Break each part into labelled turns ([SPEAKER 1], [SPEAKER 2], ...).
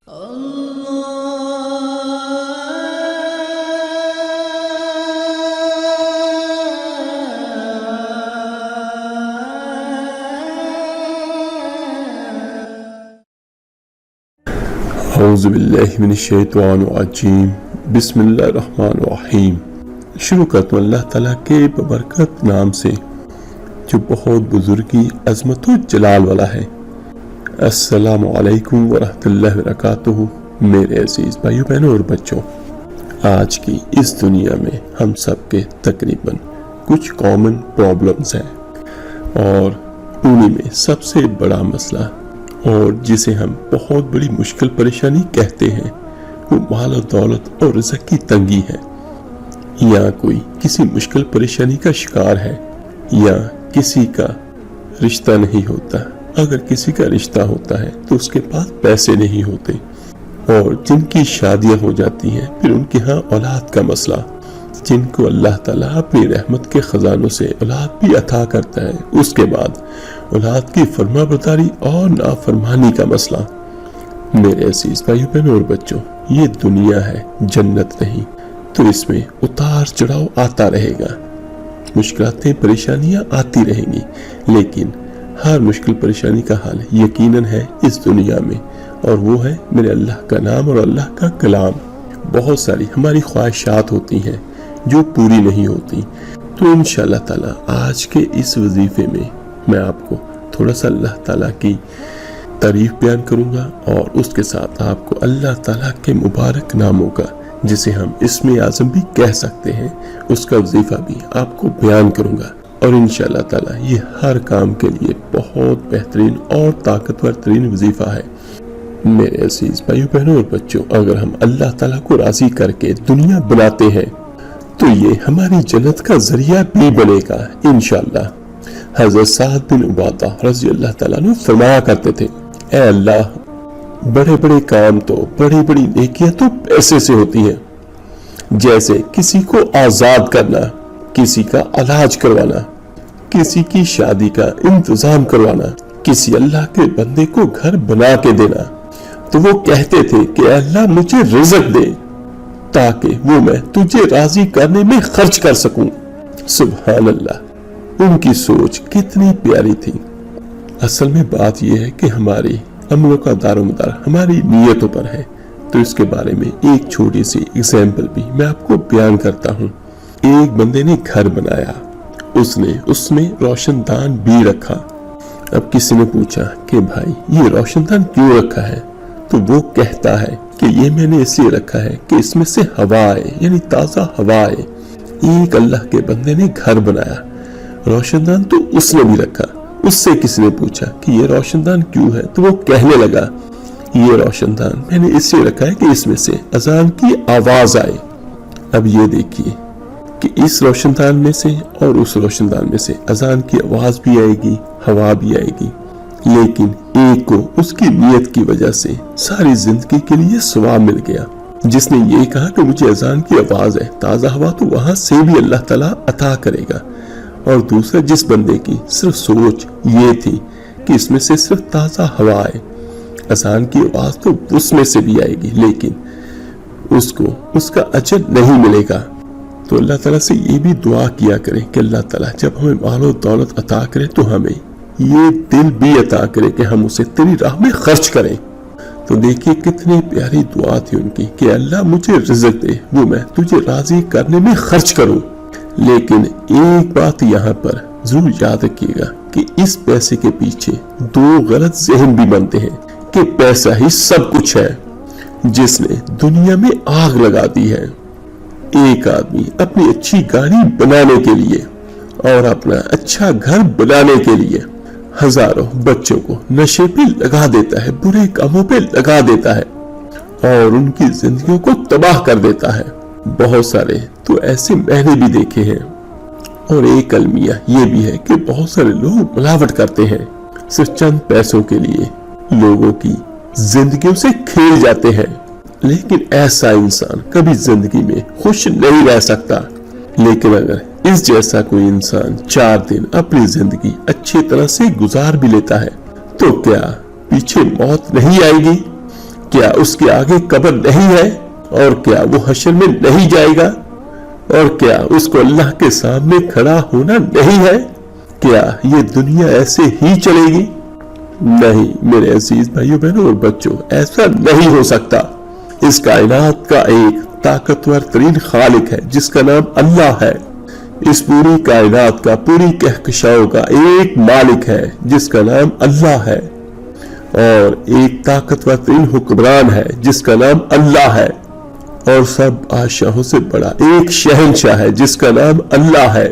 [SPEAKER 1] اعوذ باللہ من الشیطان الرجیم، بسم اللہ الرحمن الرحیم۔ شروع کرتا ہوں اللہ تعالیٰ کے ببرکت نام سے جو بہت بزرگی، عظمت و جلال والا ہے۔ السلام علیکم ورحمۃ اللہ وبرکاتہ۔ میرے عزیز بھائیو بہنوں اور بچوں، آج کی اس دنیا میں ہم سب کے تقریباً کچھ کامن پرابلمز ہیں، اور انہی میں سب سے بڑا مسئلہ اور جسے ہم بہت بڑی مشکل پریشانی کہتے ہیں وہ مال و دولت اور رزق کی تنگی ہے۔ یا کوئی کسی مشکل پریشانی کا شکار ہے، یا کسی کا رشتہ نہیں ہوتا، اگر کسی کا رشتہ ہوتا ہے تو اس کے پاس پیسے نہیں ہوتے، اور جن کی شادیاں ہو جاتی ہیں پھر ان کے ہاں اولاد کا مسئلہ، جن کو اللہ تعالیٰ اپنی رحمت کے خزانوں سے اولاد بھی عطا کرتا ہے، اس کے بعد اولاد کی فرما برداری اور نافرمانی کا مسئلہ۔ میرے عزیز بھائیو بہنوں اور بچوں، یہ دنیا ہے، جنت نہیں، تو اس میں اتار چڑھاؤ آتا رہے گا، مشکلاتیں پریشانیاں آتی رہیں گی، لیکن ہر مشکل پریشانی کا حل یقیناً ہے اس دنیا میں، اور وہ ہے میرے اللہ کا نام اور اللہ کا کلام۔ بہت ساری ہماری خواہشات ہوتی ہیں جو پوری نہیں ہوتی، تو انشاءاللہ تعالیٰ آج کے اس وظیفے میں آپ کو تھوڑا سا اللہ تعالیٰ کی تعریف بیان کروں گا، اور اس کے ساتھ آپ کو اللہ تعالیٰ کے مبارک ناموں کا، جسے ہم اسم اعظم بھی کہہ سکتے ہیں، اس کا وظیفہ بھی آپ کو بیان کروں گا، اور انشاءاللہ تعالیٰ یہ ہر کام کے لیے بہت بہترین اور طاقتور ترین وظیفہ ہے۔ میرے عزیز بھائیو بہنوں اور بچوں، اگر ہم اللہ تعالیٰ کو راضی کر کے دنیا بناتے ہیں تو یہ ہماری جنت کا ذریعہ بھی بنے گا انشاءاللہ۔ حضرت سعد بن عبادہ رضی اللہ تعالیٰ عنہ فرمایا کرتے تھے، اے اللہ، بڑے بڑے کام تو، بڑی بڑی نیکیاں تو پیسے سے ہوتی ہیں، جیسے کسی کو آزاد کرنا، کسی کا علاج کروانا، کسی کی شادی کا انتظام کروانا، کسی اللہ کے بندے کو گھر بنا کے دینا۔ تو وہ کہتے تھے کہ اے اللہ مجھے رزق دے تاکہ وہ میں تجھے راضی کرنے میں خرچ کر سکوں۔ سبحان اللہ، ان کی سوچ کتنی پیاری تھی۔ اصل میں بات یہ ہے کہ ہماری عملوں کا دار و مدار ہماری نیتوں پر ہے، تو اس کے بارے میں ایک چھوٹی سی ایگزامپل بھی میں آپ کو بیان کرتا ہوں۔ ایک بندے نے گھر بنایا، اس نے اس میں روشن دان بھی رکھا۔ اب کسی نے پوچھا کہ بھائی یہ روشن دان کیوں رکھا ہے؟ تو وہ کہتا ہے کہ یہ میں نے اس لیے رکھا ہے کہ اس میں سے ہوا آئے، یعنی تازہ ہوا آئے۔ ایک اللہ کے بندے نے گھر بنایا، روشن دان تو اس نے بھی رکھا۔ اس سے کسی نے پوچھا کہ یہ روشن دان کیوں ہے؟ تو وہ کہنے لگا یہ روشن دان میں نے اس لیے رکھا ہے کہ اس میں سے اذان کی آواز آئے۔ اب یہ دیکھیے کہ اس روشن دان میں سے اور اس روشن دان میں سے اذان کی آواز بھی آئے گی، ہوا بھی آئے گی، لیکن ایک کو اس کی نیت کی وجہ سے ساری زندگی کے لیے ثواب مل گیا، جس نے یہ کہا کہ مجھے اذان کی آواز ہے، تازہ ہوا تو وہاں سے بھی اللہ تعالیٰ عطا کرے گا۔ اور دوسرا جس بندے کی صرف سوچ یہ تھی کہ اس میں سے صرف تازہ ہوا آئے، اذان کی آواز تو اس میں سے بھی آئے گی، لیکن اس کو اس کا اجر نہیں ملے گا۔ تو اللہ تعالیٰ سے یہ بھی دعا کیا کریں کہ اللہ تعالیٰ جب ہمیں مال و دولت عطا کرے تو ہمیں یہ دل بھی عطا کرے کہ ہم اسے تیری راہ میں خرچ کریں۔ تو دیکھیے کتنی پیاری دعا تھی ان کی کہ اللہ مجھے رزق دے، وہ میں تجھے راضی کرنے میں خرچ کروں۔ لیکن ایک بات یہاں پر ضرور یاد رکھیے گا کہ اس پیسے کے پیچھے دو غلط ذہن بھی بنتے ہیں کہ پیسہ ہی سب کچھ ہے، جس نے دنیا میں آگ لگا دی ہے۔ ایک آدمی اپنی اچھی گاڑی بنانے کے لیے اور اپنا اچھا گھر بنانے کے لیے ہزاروں بچوں کو نشے پہ لگا دیتا ہے، برے کاموں پہ لگا دیتا ہے، اور ان کی زندگیوں کو تباہ کر دیتا ہے۔ بہت سارے تو ایسے میں نے بھی دیکھے ہیں، اور ایک المیہ یہ بھی ہے کہ بہت سارے لوگ ملاوٹ کرتے ہیں، صرف چند پیسوں کے لیے لوگوں کی زندگیوں سے کھیل جاتے ہیں۔ لیکن ایسا انسان کبھی زندگی میں خوش نہیں رہ سکتا۔ لیکن اگر اس جیسا کوئی انسان 4 دن اپنی زندگی اچھی طرح سے گزار بھی لیتا ہے تو کیا پیچھے موت نہیں آئے گی؟ کیا اس کے آگے قبر نہیں ہے؟ اور کیا وہ حشر میں نہیں جائے گا؟ اور کیا اس کو اللہ کے سامنے کھڑا ہونا نہیں ہے؟ کیا یہ دنیا ایسے ہی چلے گی؟ نہیں میرے عزیز بھائیوں بہنوں اور بچوں، ایسا نہیں ہو سکتا۔ اس کائنات کا ایک طاقتور ترین خالق ہے جس کا نام اللہ ہے۔ اس پوری کائنات کا، پوری کہکشاؤں کا ایک مالک ہے جس کا نام اللہ ہے، اور ایک طاقتور ترین حکمران ہے جس کا نام اللہ ہے، اور سب بادشاہوں سے بڑا ایک شہنشاہ ہے جس کا نام اللہ ہے۔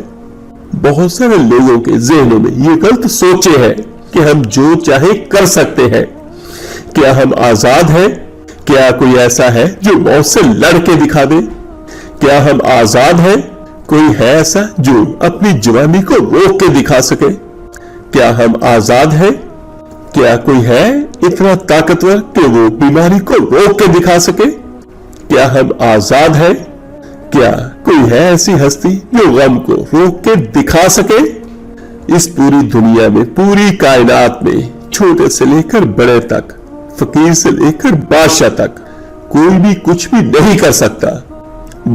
[SPEAKER 1] بہت سارے لوگوں کے ذہنوں میں یہ غلط سوچے ہیں کہ ہم جو چاہے کر سکتے ہیں۔ کیا ہم آزاد ہیں؟ کیا کوئی ایسا ہے جو موت سے لڑ کے دکھا دے؟ کیا ہم آزاد ہیں؟ کوئی ہے ایسا جو اپنی جوانی کو روک کے دکھا سکے؟ کیا ہم آزاد ہیں؟ کیا کوئی ہے اتنا طاقتور کہ وہ بیماری کو روک کے دکھا سکے؟ کیا ہم آزاد ہیں؟ کیا کوئی ہے ایسی ہستی جو غم کو روک کے دکھا سکے؟ اس پوری دنیا میں، پوری کائنات میں، چھوٹے سے لے کر بڑے تک، فقیر سے لے کر بادشاہ تک، کوئی بھی کچھ بھی نہیں کر سکتا۔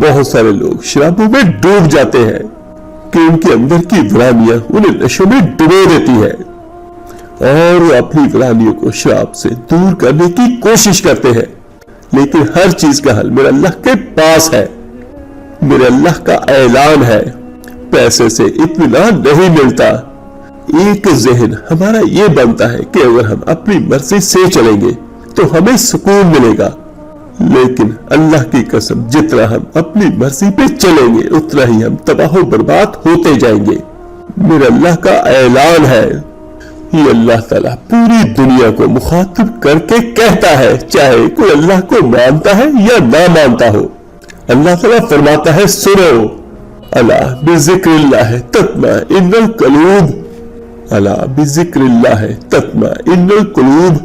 [SPEAKER 1] بہت سارے لوگ شرابوں میں ڈوب جاتے ہیں کہ ان کے اندر کی ورانیاں انہیں نشوں میں ڈبو دیتی ہے، اور وہ اپنی ورانیوں کو شراب سے دور کرنے کی کوشش کرتے ہیں، لیکن ہر چیز کا حل میرے اللہ کے پاس ہے۔ میرے اللہ کا اعلان ہے، پیسے سے اطمینان نہیں ملتا۔ ایک ذہن ہمارا یہ بنتا ہے کہ اگر ہم اپنی مرضی سے چلیں گے تو ہمیں سکون ملے گا، لیکن اللہ کی قسم جتنا ہم اپنی مرضی پہ چلیں گے اتنا ہی ہم تباہ و برباد ہوتے جائیں گے۔ میرے اللہ کا اعلان ہے، یہ اللہ تعالیٰ پوری دنیا کو مخاطب کر کے کہتا ہے، چاہے کوئی اللہ کو مانتا ہے یا نہ مانتا ہو۔ اللہ تعالیٰ فرماتا ہے، سنو، الا بذکر اللہ تطمئن القلوب، الا بذکر اللہ تطمئن القلوب۔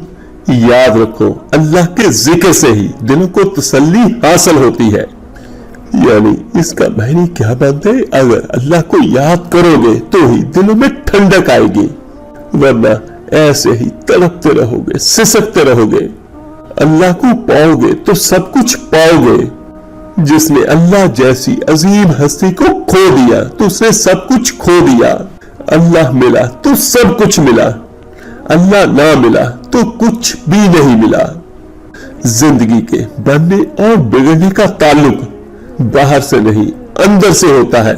[SPEAKER 1] یاد رکھو، اللہ کے ذکر سے ہی دلوں کو تسلی حاصل ہوتی ہے۔ یعنی اس کا معنی کیا بنتا ہے؟ اگر اللہ کو یاد کرو گے تو ہی دلوں میں ٹھنڈک آئے گی، ورنہ ایسے ہی تڑپتے رہو گے، سسکتے رہو گے۔ اللہ کو پاؤ گے تو سب کچھ پاؤ گے۔ جس نے اللہ جیسی عظیم ہستی کو کھو دیا تو اس نے سب کچھ کھو دیا۔ اللہ ملا تو سب کچھ ملا، اللہ نہ ملا تو کچھ بھی نہیں ملا۔ زندگی کے بننے اور بگڑنے کا تعلق باہر سے نہیں، اندر سے ہوتا ہے۔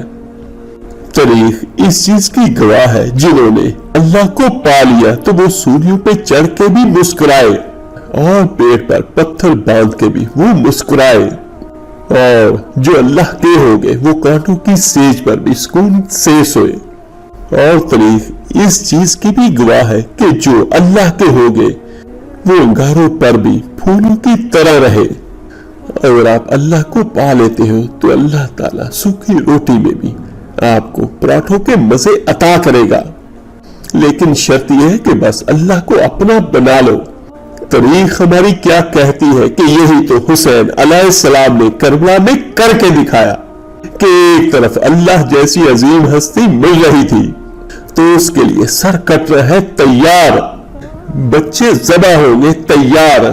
[SPEAKER 1] تاریخ اس چیز کی گواہ ہے، جنہوں نے اللہ کو پا لیا تو وہ سولیوں پہ چڑھ کے بھی مسکرائے، اور پیٹ پر پتھر باندھ کے بھی وہ مسکرائے، اور جو اللہ کے ہو گئے وہ کانٹوں کی سیج پر بھی سکون سے سوئے۔ اور تاریخ اس چیز کی بھی گواہ ہے کہ جو اللہ کے ہو گئے وہ انگاروں پر بھی پھولوں کی طرح رہے۔ اگر آپ اللہ کو پا لیتے ہو تو اللہ تعالیٰ سوکھی روٹی میں بھی آپ کو پراٹھوں کے مزے عطا کرے گا، لیکن شرط یہ ہے کہ بس اللہ کو اپنا بنا لو۔ تاریخ ہماری کیا کہتی ہے کہ یہی تو حسین علیہ السلام نے کربلا میں کر کے دکھایا کہ ایک طرف اللہ جیسی عظیم ہستی مل رہی تھی تو اس کے لیے سر کٹ رہے تیار، بچے ذبح ہوں گے تیار،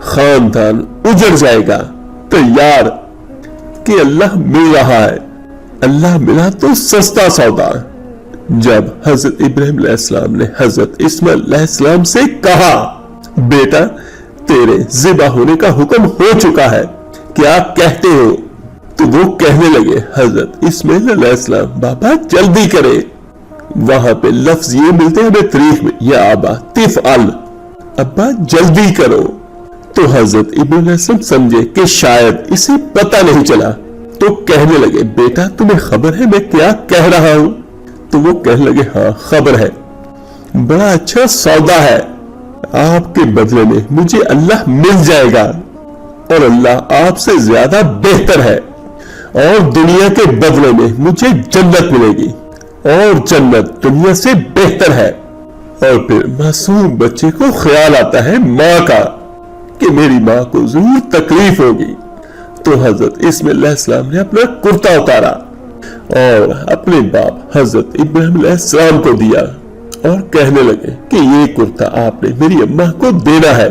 [SPEAKER 1] خاندان اجڑ جائے گا تیار، کہ اللہ مل رہا ہے۔ اللہ ملا تو سستا سودا۔ جب حضرت ابراہیم علیہ السلام نے حضرت اسماعیل علیہ السلام سے کہا، بیٹا تیرے ذبح ہونے کا حکم ہو چکا ہے، کیا کہتے ہو؟ تو وہ کہنے لگے، حضرت اسماعیل علیہ السلام، بابا جلدی کرے۔ وہاں پہ لفظ یہ ملتے ہیں تاریخ میں، یا ابا تفعل، ابا جلدی کرو۔ تو حضرت ابراہیم علیہ السلام سمجھے کہ شاید اسے پتہ نہیں چلا، تو کہنے لگے، بیٹا تمہیں خبر ہے میں کیا کہہ رہا ہوں؟ تو وہ کہنے لگے، ہاں خبر ہے، بڑا اچھا سودا ہے، آپ کے بدلے میں مجھے اللہ مل جائے گا، اور اللہ آپ سے زیادہ بہتر ہے، اور دنیا کے بدلے میں مجھے جنت ملے گی، اور جنت دنیا سے بہتر ہے۔ اور پھر معصوم بچے کو خیال آتا ہے ماں کا کہ میری ماں کو ضرور تکلیف ہوگی، تو حضرت اسماعیل علیہ السلام نے اپنا کرتا اتارا اور اپنے باپ حضرت ابراہیم علیہ السلام کو دیا، اور کہنے لگے کہ یہ کرتا آپ نے میری اماں کو دینا ہے۔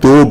[SPEAKER 1] 2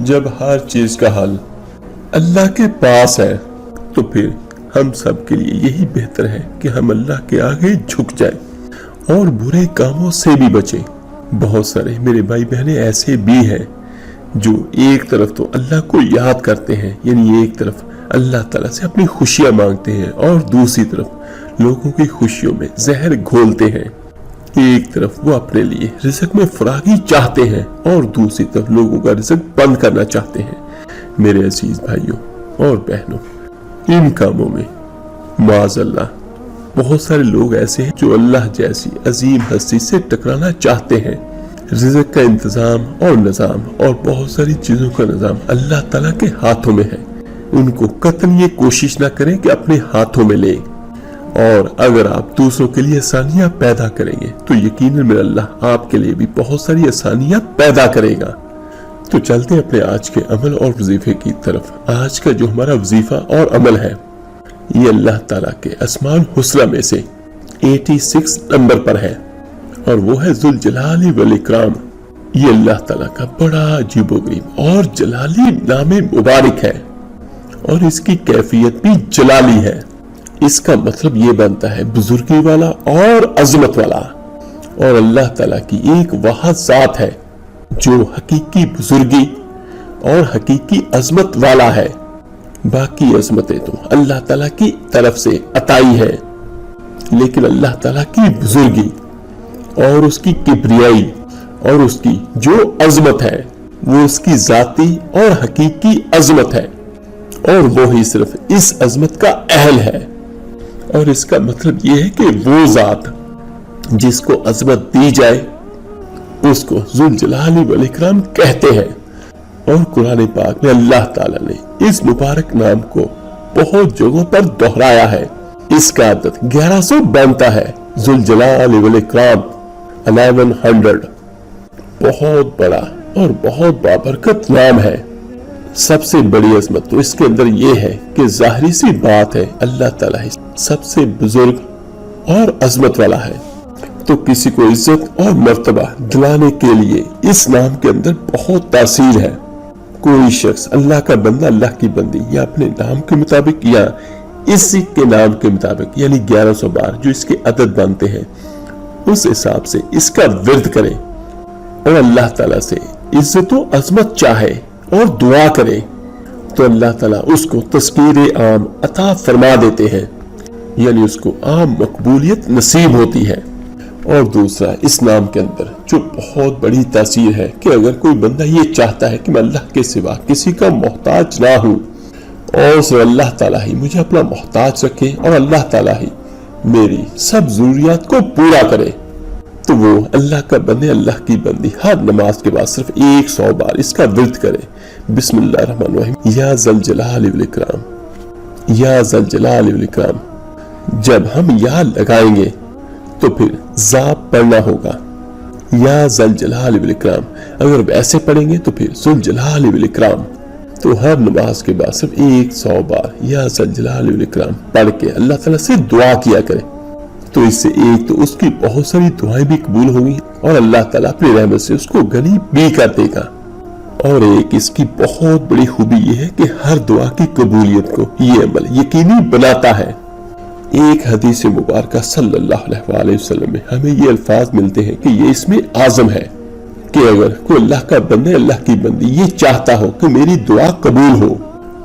[SPEAKER 1] جب ہر چیز کا حل اللہ کے پاس ہے تو پھر ہم سب کے لیے یہی بہتر ہے کہ ہم اللہ کے آگے جھک جائیں اور برے کاموں سے بھی بچیں۔ بہت سارے میرے بھائی بہنیں ایسے بھی ہیں جو ایک طرف تو اللہ کو یاد کرتے ہیں، یعنی ایک طرف اللہ تعالیٰ سے اپنی خوشیاں مانگتے ہیں اور دوسری طرف لوگوں کی خوشیوں میں زہر گھولتے ہیں۔ ایک طرف وہ اپنے لیے رزق میں فراغی چاہتے ہیں اور دوسری طرف لوگوں کا رزق بند کرنا چاہتے ہیں۔ میرے عزیز بھائیوں اور بہنوں، ان کاموں میں معاذ اللہ بہت سارے لوگ ایسے ہیں جو اللہ جیسی عظیم ہستی سے ٹکرانا چاہتے ہیں۔ رزق کا انتظام اور نظام اور بہت ساری چیزوں کا نظام اللہ تعالیٰ کے ہاتھوں میں ہے۔ ان کو قطعاً یہ کوشش نہ کریں کہ اپنے ہاتھوں میں لیں، اور اگر آپ دوسروں کے لیے آسانیاں پیدا کریں گے تو یقیناً میرا اللہ آپ کے لیے بھی بہت ساری آسانیاں پیدا کرے گا۔ تو چلتے ہیں اپنے آج کے عمل اور وظیفے کی طرف۔ آج کا جو ہمارا وظیفہ اور عمل ہے یہ اللہ تعالیٰ کے اسماء الحسنی میں سے 86 نمبر پر ہے، اور وہ ہے ذوالجلال والاکرام۔ یہ اللہ تعالیٰ کا بڑا عجیب و غریب اور جلالی نام مبارک ہے، اور اس کی کیفیت بھی جلالی ہے۔ اس کا مطلب یہ بنتا ہے بزرگی والا اور عظمت والا، اور اللہ تعالیٰ کی ایک واحد ذات ہے جو حقیقی بزرگی اور حقیقی عظمت والا ہے۔ باقی عظمتیں تو اللہ تعالیٰ کی طرف سے عطائی ہے، لیکن اللہ تعالیٰ کی بزرگی اور اس کی کبریائی اور اس کی جو عظمت ہے وہ اس کی ذاتی اور حقیقی عظمت ہے، اور وہی صرف اس عظمت کا اہل ہے۔ اور اس کا مطلب یہ ہے کہ وہ ذات جس کو عظمت دی جائے اس کو ذوالجلال والاکرام کہتے ہیں۔ اور قرآن پاک میں اللہ تعالیٰ نے اس مبارک نام کو بہت جگہوں پر دہرایا ہے۔ اس کا عدد 1100 بنتا ہے۔ ذوالجلال والاکرام 1100 بہت بڑا اور بہت بابرکت نام ہے۔ سب سے بڑی عظمت تو اس کے اندر یہ ہے کہ ظاہری سی بات ہے اللہ تعالیٰ سب سے بزرگ اور عظمت والا ہے، تو کسی کو عزت اور مرتبہ دلانے کے لیے اس نام کے اندر بہت تاثیر ہے۔ کوئی شخص اللہ کا بندہ، اللہ کی بندی، یا اپنے نام کے مطابق یا اسی کے نام کے مطابق، یعنی 1100 بار جو اس کے عدد بنتے ہیں، اس حساب سے اس کا ورد کرے اور اللہ تعالیٰ سے عزت و عظمت چاہے اور دعا کرے تو اللہ تعالیٰ اس کو تذکیر عام عطا فرما دیتے ہیں، یعنی اس کو عام مقبولیت نصیب ہوتی ہے۔ اور دوسرا اس نام کے اندر جو بہت بڑی تاثیر ہے کہ اگر کوئی بندہ یہ چاہتا ہے کہ میں اللہ کے سوا کسی کا محتاج نہ ہوں اور صرف اللہ تعالیٰ ہی مجھے اپنا محتاج رکھے اور اللہ تعالیٰ ہی میری سب ضروریات کو پورا کرے، تو وہ اللہ کا بندے، اللہ کی بندی ہر نماز کے بعد صرف 100 بار اس کا ورد کرے۔ بسم اللہ الرحمن الرحیم، یا ذوالجلال والاکرام، یا ذوالجلال والاکرام۔ جب ہم یا لگائیں گے تو پھر ذاب پڑھنا ہوگا، یا ذوالجلال والاکرام۔ اگر ویسے پڑھیں گے تو پھر ذوالجلال والاکرام۔ تو ہر نماز کے بعد صرف 100 بار یا ذوالجلال والاکرام پڑھ کے اللہ تعالیٰ سے دعا کیا کرے، تو اس سے ایک تو اس کی بہت ساری دعائیں بھی قبول ہوں گی اور اللہ تعالیٰ اپنی رحمت سے اس کو غنی بھی کر دے گا۔ اور ایک اس کی بہت بڑی خوبی یہ ہے کہ ہر دعا کی قبولیت کو یہ عمل یقینی بناتا ہے۔ ایک حدیث مبارکہ صلی اللہ علیہ وسلم میں ہمیں یہ الفاظ ملتے ہیں کہ یہ اس میں اعظم ہے کہ اگر کوئی اللہ کا بندے، اللہ کی بندی یہ چاہتا ہو کہ میری دعا قبول ہو،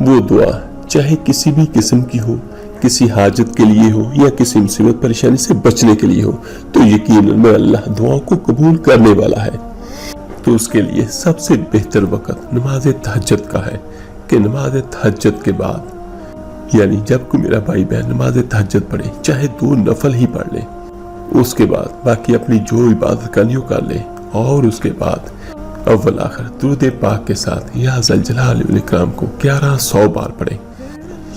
[SPEAKER 1] وہ دعا چاہے کسی بھی قسم کی ہو، کسی حاجت کے لیے ہو یا کسی مصیبت پریشانی سے بچنے کے لیے ہو، تو یقیناً میں اللہ دعاؤں کو قبول کرنے والا ہے۔ تو اس کے لیے سب سے بہتر وقت نماز تہجد کا ہے کہ نماز تہجد کے بعد، یعنی جب کوئی میرا بھائی بہن نماز تہجد پڑھے، چاہے 2 نفل ہی پڑھ لے، اس کے بعد باقی اپنی جو عبادت کرنی ہو کر لے، اور اس کے بعد اول آخر درود پاک کے ساتھ یا ذوالجلال والاکرام کو 1100 بار پڑھے۔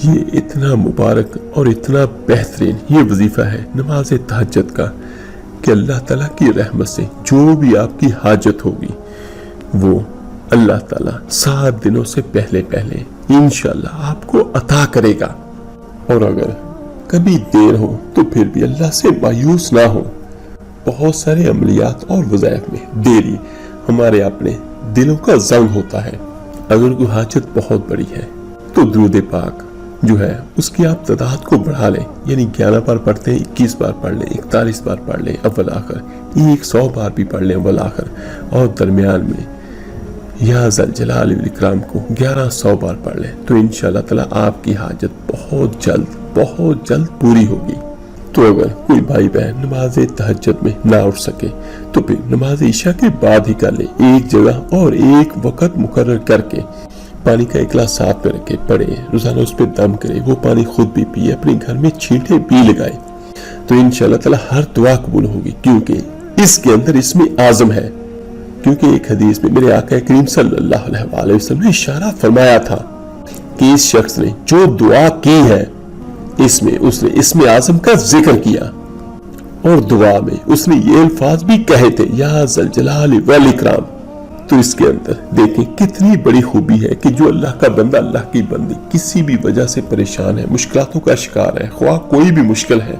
[SPEAKER 1] یہ اتنا مبارک اور اتنا بہترین یہ وظیفہ ہے نماز تہجد کا کہ اللہ تعالیٰ کی رحمت سے جو بھی آپ کی حاجت ہوگی وہ اللہ تعالیٰ 7 دنوں سے پہلے انشاءاللہ آپ کو عطا کرے گا۔ اور اگر کبھی دیر ہو تو پھر بھی اللہ سے مایوس نہ ہو۔ بہت سارے عملیات اور وظائف میں دیری ہمارے اپنے دلوں کا زنگ ہوتا ہے، اگر کوئی حاجت بہت بڑی ہے تو درود پاک جو ہے اس کی آپ تعداد کو بڑھا لیں، یعنی 11 بار پڑھتے ہیں 21 بار پڑھ لیں، 41 بار پڑھ لیں اول آخر، 100 بار بھی پڑھ لیں اول آخر، اور درمیان میں یا ذل جلال والاکرام کو 1100 بار پڑھ لیں، تو انشاءاللہ تعالیٰ آپ کی حاجت بہت جلد پوری ہوگی۔ تو اگر کوئی بھائی بہن نماز تہجد میں نہ اٹھ سکے تو پھر نماز عشاء کے بعد ہی کر لے، ایک جگہ اور ایک وقت مقرر کر کے پانی کا ایک گلاس ساتھ میں رکھے، پڑے، روزانہ اس پہ دم کرے، وہ پانی خود بھی پیے، اپنے گھر میں چھینٹے بھی لگائے، تو انشاءاللہ تعالیٰ ہر دعا قبول ہوگی، کیونکہ اس کے اندر اسم اعظم ہے۔ کیونکہ ایک حدیث میں میرے آقا کریم صلی اللہ علیہ وسلم نے اشارہ فرمایا تھا کہ اس شخص نے جو دعا کی ہے اس میں اس نے اسم اعظم کا ذکر کیا، اور دعا میں اس نے یہ الفاظ بھی کہے تھے، یا ذل جلال والاکرام۔ تو اس کے اندر دیکھیں کتنی بڑی خوبی ہے کہ جو اللہ کا بندہ، اللہ کی بندی کسی بھی وجہ سے پریشان ہے، مشکلاتوں کا شکار ہے، خواہ کوئی بھی مشکل ہے،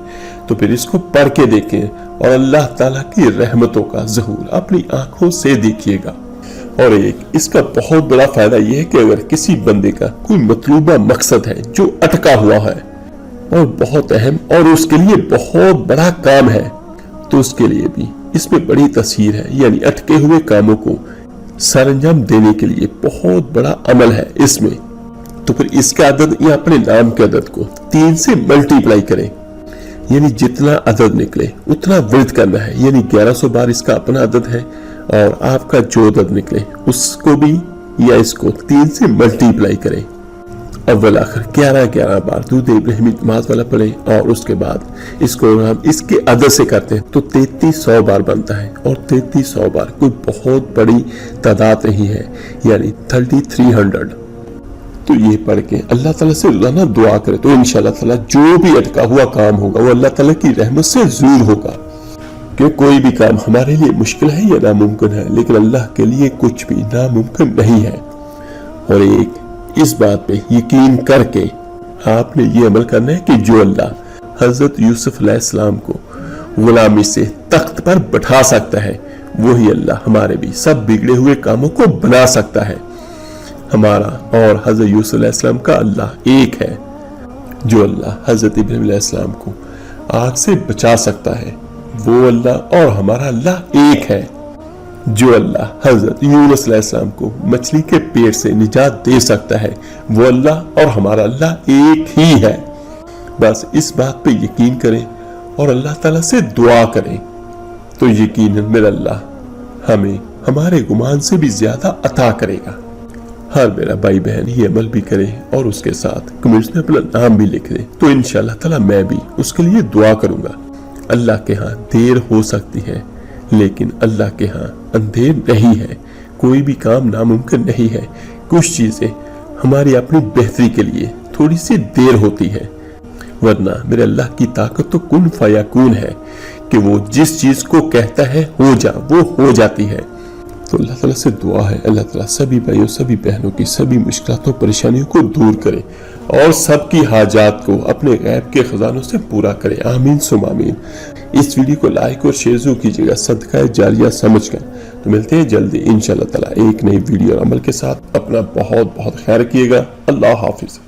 [SPEAKER 1] تو پھر اس کو پڑھ کے دیکھیں اور اللہ تعالیٰ کی رحمتوں کا ظہور اپنی آنکھوں سے دیکھیے گا۔ اور ایک اس کا بہت بڑا فائدہ یہ ہے کہ اگر کسی بندے کا کوئی مطلوبہ مقصد ہے جو اٹکا ہوا ہے اور بہت اہم اور اس کے لیے بہت بڑا کام ہے، تو اس کے لیے بھی اس میں بڑی تاثیر ہے، یعنی اٹکے ہوئے کاموں کو سر انجام دینے کے لیے بہت بڑا عمل ہے اس میں۔ تو پھر اس کا عدد یا اپنے نام کے عدد کو 3 سے ملٹیپلائی کریں، یعنی جتنا عدد نکلے اتنا ورد کرنا ہے، یعنی 1100 بار اس کا اپنا عدد ہے، اور آپ کا جو عدد نکلے اس کو بھی یا اس کو 3 سے ملٹیپلائی کریں، اول آخر 11 بار درود ابراہیمی نماز والا پڑھیں، اور اس کے بعد اس کو ہم اس کے عدد سے کرتے ہیں تو 3300 بار بنتا ہے، اور 3300 بار کوئی بہت بڑی تعداد نہیں ہے، یعنی 3300۔ تو یہ پڑھ کے اللہ تعالیٰ سے روزانہ دعا کرے تو انشاءاللہ تعالیٰ جو بھی اٹکا ہوا کام ہوگا وہ اللہ تعالیٰ کی رحمت سے ضرور ہوگا، کہ کوئی بھی کام ہمارے لیے مشکل ہے یا ناممکن ہے، لیکن اللہ کے لیے کچھ بھی ناممکن نہیں ہے۔ اور ایک اس بات پہ یقین کر کے آپ نے یہ عمل کرنا ہے کہ جو اللہ حضرت یوسف علیہ السلام کو غلامی سے تخت پر بٹھا سکتا ہے، وہی اللہ ہمارے بھی سب بگڑے ہوئے کاموں کو بنا سکتا ہے۔ ہمارا اور حضرت یوسف علیہ السلام کا اللہ ایک ہے، جو اللہ حضرت ابراہیم علیہ السلام کو آگ سے بچا سکتا ہے، وہ اللہ اور ہمارا اللہ ایک ہے۔ جو اللہ حضرت یونس علیہ السلام کو مچھلی کے پیٹ سے نجات دے سکتا ہے، وہ اللہ اور ہمارا اللہ ایک ہی ہے۔ بس اس بات پہ یقین کریں اور اللہ تعالیٰ سے دعا کریں، تو یقیناً میرا اللہ ہمیں ہمارے گمان سے بھی زیادہ عطا کرے گا۔ ہر میرا بھائی بہن یہ عمل بھی کرے اور اس کے ساتھ کمنٹس میں اپنا نام بھی لکھ دے، تو انشاءاللہ تعالیٰ میں بھی اس کے لیے دعا کروں گا۔ اللہ کے ہاں دیر ہو سکتی ہے، لیکن اللہ کے ہاں اندھیر نہیں ہے، کوئی بھی کام ناممکن نہیں ہے۔ کچھ چیزیں ہماری اپنی بہتری کے لیے تھوڑی سی دیر ہوتی ہے، ورنہ میرے اللہ کی طاقت تو کن فیکون ہے کہ وہ جس چیز کو کہتا ہے ہو جا، وہ ہو جاتی ہے۔ تو اللہ تعالیٰ سے دعا ہے اللہ تعالیٰ سبھی بھائیوں سبھی بہنوں کی سبھی مشکلاتوں پریشانیوں کو دور کرے اور سب کی حاجات کو اپنے غیب کے خزانوں سے پورا کرے، آمین ثم آمین۔ اس ویڈیو کو لائک اور شیئر ضرور کیجیے گا صدقہ جاریہ سمجھ کر۔ تو ملتے ہیں جلدی انشاءاللہ تعالیٰ ایک نئی ویڈیو اور عمل کے ساتھ۔ اپنا بہت بہت خیال رکھیے گا۔ اللہ حافظ۔